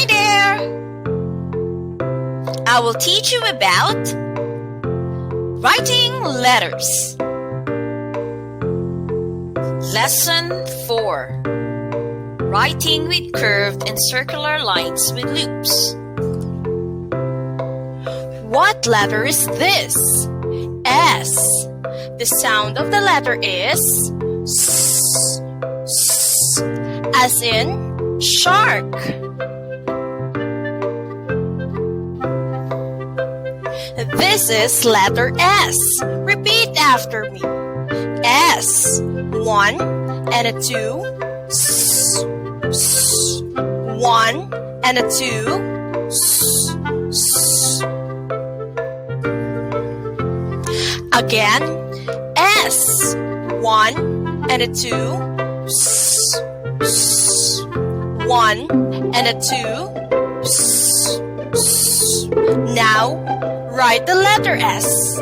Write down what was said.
Hi there! I will teach you about writing letters. Lesson 4. Writing with curved and circular lines with loops. What letter is this? S. The sound of the letter is S, S, as in shark. This is letter S. Repeat after me. S. 1 and a 2. S, S. 1 and a 2. S, S. Again. S. 1 and a 2. S, S. 1 and a 2. S, S. Now, write the letter S.